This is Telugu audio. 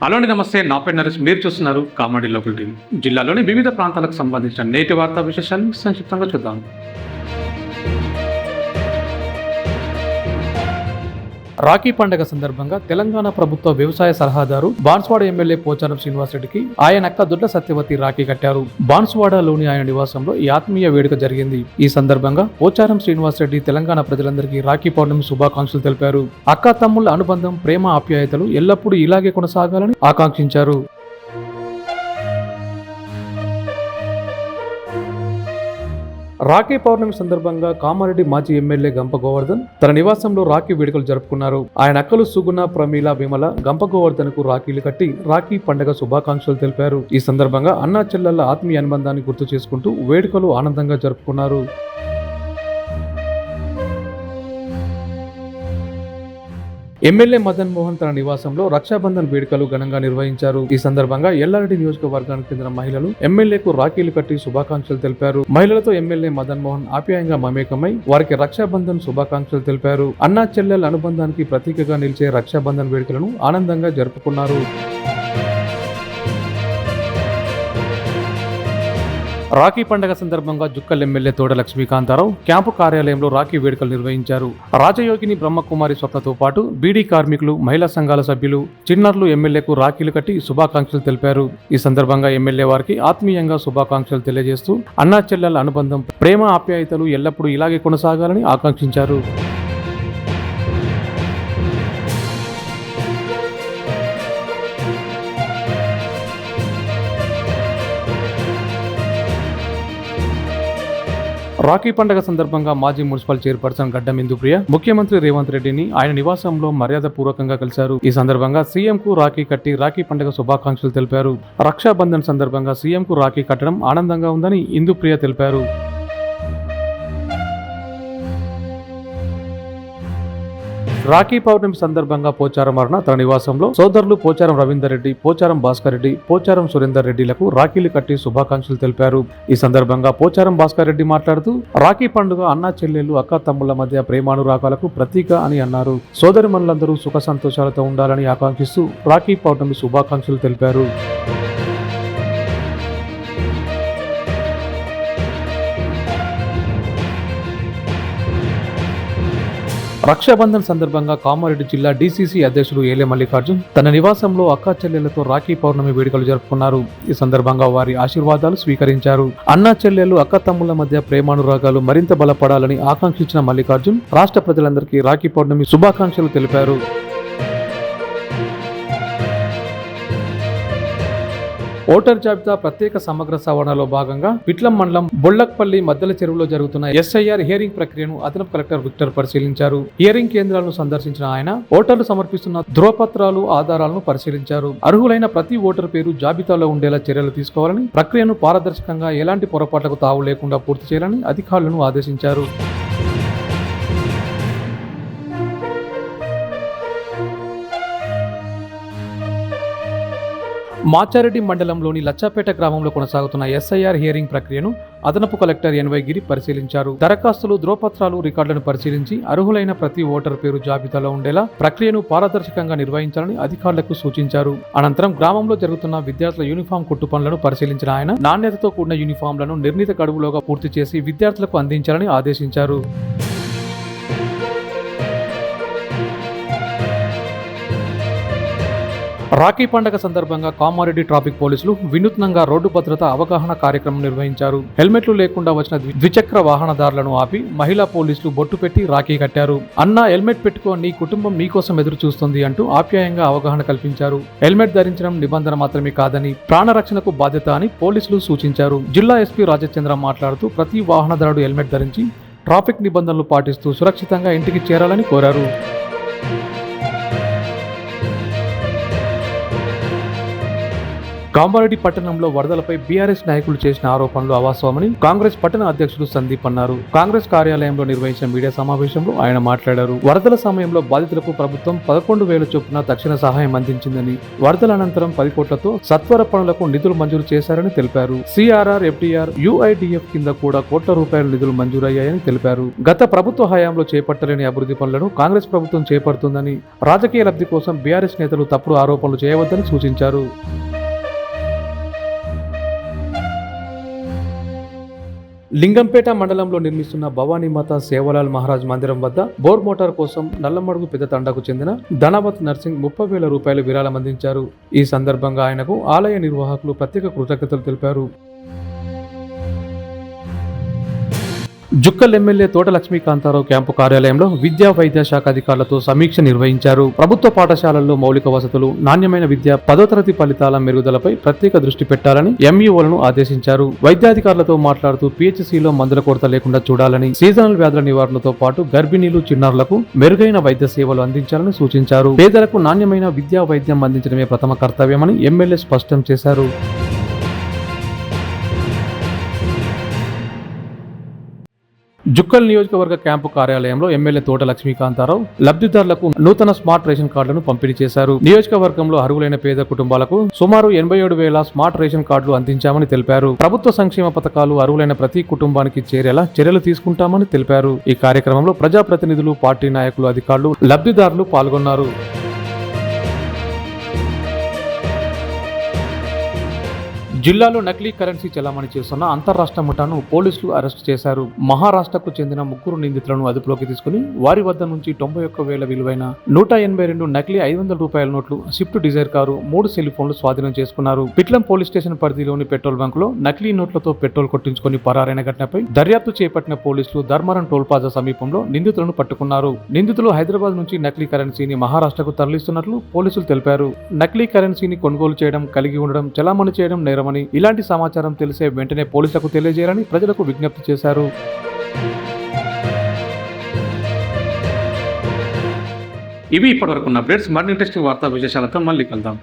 హలో అండి, నమస్తే. నా పేరు నరేష్. మీరు చూస్తున్నారు కామెడీ లోకల్ టీవీ. జిల్లాలోని వివిధ ప్రాంతాలకు సంబంధించిన నేటి వార్తా విశేషాలను సంక్షిప్తంగా చూద్దాం. రాఖీ పండుగ సందర్భంగా తెలంగాణ ప్రభుత్వ వ్యవసాయ సలహాదారు బాన్స్వాడ ఎమ్మెల్యే పోచారం శ్రీనివాసరెడ్డికి ఆయన అక్క దొడ్ల సత్యవతి రాఖీ కట్టారు. బాన్స్వాడలోని ఆయన నివాసంలో ఈ ఆత్మీయ వేడుక జరిగింది. ఈ సందర్భంగా పోచారం శ్రీనివాసరెడ్డి తెలంగాణ ప్రజలందరికీ రాఖీ పౌర్ణమి శుభాకాంక్షలు తెలిపారు. అక్క తమ్ముళ్ల అనుబంధం, ప్రేమ, ఆప్యాయతలు ఎల్లప్పుడూ ఇలాగే కొనసాగాలని ఆకాంక్షించారు. రాఖీ పౌర్ణమి సందర్భంగా కామారెడ్డి మాజీ ఎమ్మెల్యే గంప గోవర్ధన్ తన నివాసంలో రాఖీ వేడుకలు జరుపుకున్నారు. ఆయన అక్కలు సుగుణ, ప్రమీల, విమల గంప గోవర్ధన్ కు రాఖీలు కట్టి రాఖీ పండుగ శుభాకాంక్షలు తెలిపారు. ఈ సందర్భంగా అన్నా చెల్లెళ్ల ఆత్మీయ అనుబంధాన్ని గుర్తు చేసుకుంటూ వేడుకలు ఆనందంగా జరుపుకున్నారు. ఎమ్మెల్యే మదన్ మోహన్ తన నివాసంలో రక్షాబంధన్ వేడుకలు ఘనంగా నిర్వహించారు. ఈ సందర్భంగా ఎల్లారెడ్డి నియోజకవర్గానికి చెందిన మహిళలు ఎమ్మెల్యేకు రాఖీలు కట్టి శుభాకాంక్షలు తెలిపారు. మహిళలతో ఎమ్మెల్యే మదన్ మోహన్ ఆప్యాయంగా మమేకమై వారికి రక్షాబంధన్ శుభాకాంక్షలు తెలిపారు. అన్నా చెల్లెల అనుబంధానికి ప్రతీకగా నిలిచే రక్షాబంధన్ వేడుకలను ఆనందంగా జరుపుకున్నారు. రాఖీ పండుగ సందర్భంగా జుక్కల్ ఎమ్మెల్యే తోట లక్ష్మీకాంతారావు క్యాంపు కార్యాలయంలో రాఖీ వేడుకలు నిర్వహించారు. రాజయోగిని బ్రహ్మకుమారి స్వప్నతో పాటు బీడీ కార్మికులు, మహిళా సంఘాల సభ్యులు, చిన్నారులు ఎమ్మెల్యేకు రాఖీలు కట్టి శుభాకాంక్షలు తెలిపారు. ఈ సందర్భంగా ఎమ్మెల్యే వారికి ఆత్మీయంగా శుభాకాంక్షలు తెలియజేస్తూ అన్నా చెల్లెల అనుబంధం, ప్రేమ, ఆప్యాయతలు ఎల్లప్పుడూ ఇలాగే కొనసాగాలని ఆకాంక్షించారు. రాఖీ పండుగ సందర్భంగా మాజీ మున్సిపల్ చైర్పర్సన్ గడ్డం ఇందుప్రియ ముఖ్యమంత్రి రేవంత్ రెడ్డిని ఆయన నివాసంలో మర్యాద పూర్వకంగా కలిశారు. ఈ సందర్భంగా సీఎం కు రాఖీ కట్టి రాఖీ పండుగ శుభాకాంక్షలు తెలిపారు. రక్షాబంధన్ సందర్భంగా సీఎం కు రాఖీ కట్టడం ఆనందంగా ఉందని ఇందుప్రియ తెలిపారు. రాఖీ పౌర్ణమి సందర్భంగా పోచారం అరుణ తన నివాసంలో సోదరులు పోచారం రవీందర్ రెడ్డి, పోచారం భాస్కర్ రెడ్డి, పోచారం సురేందర్ రెడ్డిలకు రాఖీలు కట్టి శుభాకాంక్షలు తెలిపారు. ఈ సందర్భంగా పోచారం భాస్కర్ రెడ్డి మాట్లాడుతూ రాఖీ పండుగ అన్నా చెల్లెళ్లు, అక్క తమ్ముళ్ల మధ్య ప్రేమానురాగాలకు ప్రతీక అని అన్నారు. సోదరిమణులందరూ సుఖ సంతోషాలతో ఉండాలని ఆకాంక్షిస్తూ రాఖీ పౌర్ణమి శుభాకాంక్షలు తెలిపారు. రక్షాబంధన్ సందర్భంగా కామారెడ్డి జిల్లా డీసీసీ అధ్యక్షుడు ఏలే మల్లికార్జున్ తన నివాసంలో అక్కా చెల్లెళ్లతో రాఖీ పౌర్ణమి వేడుకలు జరుపుకున్నారు. ఈ సందర్భంగా వారి ఆశీర్వాదాలు స్వీకరించారు. అన్నా చెల్లెళ్లు, అక్క తమ్ముళ్ల మధ్య ప్రేమానురాగాలు మరింత బలపడాలని ఆకాంక్షించిన మల్లికార్జున్ రాష్ట్ర ప్రజలందరికీ రాఖీ పౌర్ణమి శుభాకాంక్షలు తెలిపారు. ఓటర్ జాబితా ప్రత్యేక సమగ్ర సవరణలో భాగంగా పిట్లం మండలం బొల్లక్పల్లి మద్దల చెరువులో జరుగుతున్న ఎస్ఐఆర్ హియరింగ్ ప్రక్రియను అదనపు కలెక్టర్ విక్టర్ పరిశీలించారు. హియరింగ్ కేంద్రాలను సందర్శించిన ఆయన ఓటర్లు సమర్పిస్తున్న ధృవపత్రాలు, ఆధారాలను పరిశీలించారు. అర్హులైన ప్రతి ఓటర్ పేరు జాబితాలో ఉండేలా చర్యలు తీసుకోవాలని, ప్రక్రియను పారదర్శకంగా ఎలాంటి పొరపాట్లకు తావు లేకుండా పూర్తి చేయాలని అధికారులను ఆదేశించారు. మాచారెడ్డి మండలంలోని లచ్చాపేట గ్రామంలో కొనసాగుతున్న ఎస్ఐఆర్ హియరింగ్ ప్రక్రియను అదనపు కలెక్టర్ ఎన్వై గిరి పరిశీలించారు. దరఖాస్తులు, ధృవపత్రాలు, రికార్డులను పరిశీలించి అర్హులైన ప్రతి ఓటర్ పేరు జాబితాలో ఉండేలా ప్రక్రియను పారదర్శకంగా నిర్వహించాలని అధికారులకు సూచించారు. అనంతరం గ్రామంలో జరుగుతున్న విద్యార్థుల యూనిఫామ్ కుట్టు పనులను పరిశీలించిన ఆయన నాణ్యతతో కూడిన యూనిఫామ్లను నిర్ణీత గడువులోగా పూర్తి చేసి విద్యార్థులకు అందించాలని ఆదేశించారు. రాఖీ పండుగ సందర్భంగా కామారెడ్డి ట్రాఫిక్ పోలీసులు వినూత్నంగా రోడ్డు భద్రత అవగాహన కార్యక్రమం నిర్వహించారు. హెల్మెట్లు లేకుండా వచ్చిన ద్విచక్ర వాహనదారులను ఆపి మహిళా పోలీసులు బొట్టు పెట్టి రాఖీ కట్టారు. అన్నా, హెల్మెట్ పెట్టుకో, నీ కుటుంబం నీకోసం ఎదురు చూస్తుంది అంటూ ఆప్యాయంగా అవగాహన కల్పించారు. హెల్మెట్ ధరించడం నిబంధన మాత్రమే కాదని ప్రాణరక్షణకు బాధ్యత అని పోలీసులు సూచించారు. జిల్లా ఎస్పీ రాజచంద్ర మాట్లాడుతూ ప్రతి వాహనదారుడు హెల్మెట్ ధరించి ట్రాఫిక్ నిబంధనలు పాటిస్తూ సురక్షితంగా ఇంటికి చేరాలని కోరారు. కామారెడ్డి పట్టణంలో వరదలపై బీఆర్ఎస్ నాయకులు చేసిన ఆరోపణలు అవాస్తవమని కాంగ్రెస్ పట్టణ అధ్యక్షుడు సందీప్ అన్నారు. కాంగ్రెస్ కార్యాలయంలో నిర్వహించిన మీడియా సమావేశంలో ఆయన మాట్లాడారు. వరదల సమయంలో బాధితులకు ప్రభుత్వం 11,000 చొప్పున తక్షణ సహాయం అందించిందని, వరదల అనంతరం 10 కోట్లతో సత్వర పనులకు నిధులు మంజూరు చేశారని తెలిపారు. సిఆర్ఆర్, ఎఫ్టీఆర్, యుఐడిఎఫ్ కింద కూడా కోట్ల రూపాయల నిధులు మంజూరయ్యాయని తెలిపారు. గత ప్రభుత్వ హయాంలో చేపట్టలేని అభివృద్ధి పనులను కాంగ్రెస్ ప్రభుత్వం చేపడుతుందని, రాజకీయ లబ్ధి కోసం బీఆర్ఎస్ నేతలు తప్పుడు ఆరోపణలు చేయవద్దని సూచించారు. లింగంపేట మండలంలో నిర్మిస్తున్న భవానీమాత సేవలాల్ మహారాజ్ మందిరం వద్ద బోర్ మోటార్ కోసం నల్లమడుగు పెద్ద తండాకు చెందిన ధనవత్ నర్సింగ్ 30,000 రూపాయలు విరాళం అందించారు. ఈ సందర్భంగా ఆయనకు ఆలయ నిర్వాహకులు ప్రత్యేక కృతజ్ఞతలు తెలిపారు. జుక్కల్ ఎమ్మెల్యే తోట లక్ష్మీకాంతారావు క్యాంపు కార్యాలయంలో విద్యా వైద్య శాఖ అధికారులతో సమీక్ష నిర్వహించారు. ప్రభుత్వ పాఠశాలల్లో మౌలిక వసతులు, నాణ్యమైన విద్య, 10వ తరగతి ఫలితాల మెరుగుదలపై ప్రత్యేక దృష్టి పెట్టాలని ఎంఈఓలను ఆదేశించారు. వైద్యాధికారులతో మాట్లాడుతూ పిహెచ్సిలో మందుల కొరత లేకుండా చూడాలని, సీజనల్ వ్యాధుల నివారణతో పాటు గర్భిణీలు, చిన్నారులకు మెరుగైన వైద్య సేవలు అందించాలని సూచించారు. పేదలకు నాణ్యమైన విద్యా వైద్యం అందించడమే ప్రథమ కర్తవ్యమని ఎమ్మెల్యే స్పష్టం చేశారు. జుక్కల్ నియోజకవర్గ క్యాంపు కార్యాలయంలో ఎమ్మెల్యే తోట లక్ష్మీకాంతారావు లబ్ధిదారులకు నూతన స్మార్ట్ రేషన్ కార్డులను పంపిణీ చేశారు. నియోజకవర్గంలో అర్హులైన పేద కుటుంబాలకు సుమారు 87,000 స్మార్ట్ రేషన్ కార్డులు అందించామని తెలిపారు. ప్రభుత్వ సంక్షేమ పథకాలు అర్హులైన ప్రతి కుటుంబానికి చేరేలా చర్యలు తీసుకుంటామని తెలిపారు. ఈ కార్యక్రమంలో ప్రజాప్రతినిధులు, పార్టీ నాయకులు, అధికారులు, లబ్ధిదారులు పాల్గొన్నారు. జిల్లాలో నకిలీ కరెన్సీ చెలామణి చేస్తున్న అంతర్రాష్ట్ర ముఠాను పోలీసులు అరెస్టు చేశారు. మహారాష్ట్రకు చెందిన 3 నిందితులను అదుపులోకి తీసుకుని వారి వద్ద నుంచి 91,000 విలువైన 182 నకిలీ 500 రూపాయల నోట్లు, స్విఫ్ట్ డిజైర్ కారు, 3 సెల్ ఫోన్లు స్వాధీనం చేసుకున్నారు. పిట్లం పోలీస్ స్టేషన్ పరిధిలోని పెట్రోల్ బంకులో నకిలీ నోట్లతో పెట్రోల్ కొట్టించుకుని పరారైన ఘటనపై దర్యాప్తు చేపట్టిన పోలీసులు ధర్మారం టోల్ ప్లాజా సమీపంలో నిందితులను పట్టుకున్నారు. నిందితులు హైదరాబాద్ నుంచి నకిలీ కరెన్సీని మహారాష్ట్రకు తరలిస్తున్నట్లు పోలీసులు తెలిపారు. నకిలీ కరెన్సీని కొనుగోలు చేయడం, కలిగి ఉండడం, చెలామణి చేయడం నేరమని, ఇలాంటి సమాచారం తెలిసే వెంటనే పోలీసులకు తెలియజేయాలని ప్రజలకు విజ్ఞప్తి చేశారు. ఇవి ఇప్పటివరకు అప్డేట్స్. మరిన్ని ఇంట్రెస్టింగ్ వార్తా విశేషాలతో మళ్ళీ కలుద్దాం.